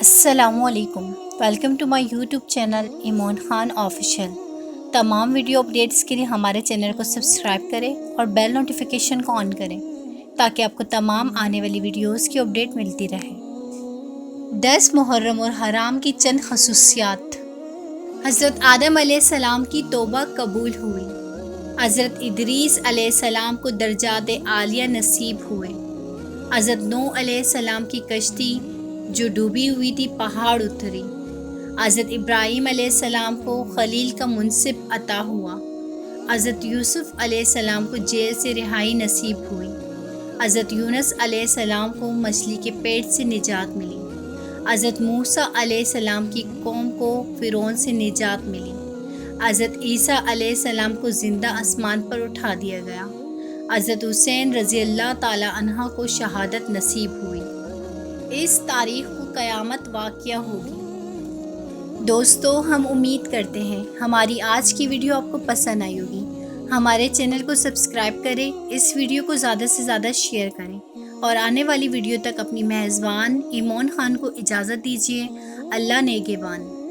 السلام علیکم، welcome to my YouTube channel Iman Khan official. تمام ویڈیو اپڈیٹس کے لیے ہمارے چینل کو سبسکرائب کریں اور بیل نوٹیفیکیشن کو آن کریں تاکہ آپ کو تمام آنے والی ویڈیوز کی اپڈیٹ ملتی رہے۔ 10 محرم اور حرام کی چند خصوصیات۔ حضرت آدم علیہ السلام کی توبہ قبول ہوئی۔ حضرت ادریس علیہ السلام کو درجات عالیہ نصیب ہوئے۔ حضرت نوح علیہ السلام کی کشتی جو ڈوبی ہوئی تھی پہاڑ اتری۔ حضرت ابراہیم علیہ السلام کو خلیل کا منصب عطا ہوا۔ حضرت یوسف علیہ السلام کو جیل سے رہائی نصیب ہوئی۔ حضرت یونس علیہ السلام کو مچھلی کے پیٹ سے نجات ملی۔ حضرت موسیٰ علیہ السلام کی قوم کو فرعون سے نجات ملی۔ حضرت عیسیٰ علیہ السلام کو زندہ آسمان پر اٹھا دیا گیا۔ حضرت حسین رضی اللہ تعالی عنہ کو شہادت نصیب ہوئی۔ اس تاریخ کو قیامت واقعہ ہوگی۔ دوستو، ہم امید کرتے ہیں ہماری آج کی ویڈیو آپ کو پسند آئی ہوگی۔ ہمارے چینل کو سبسکرائب کریں، اس ویڈیو کو زیادہ سے زیادہ شیئر کریں اور آنے والی ویڈیو تک اپنی میزبان ایمان خان کو اجازت دیجیے۔ اللہ نگہبان۔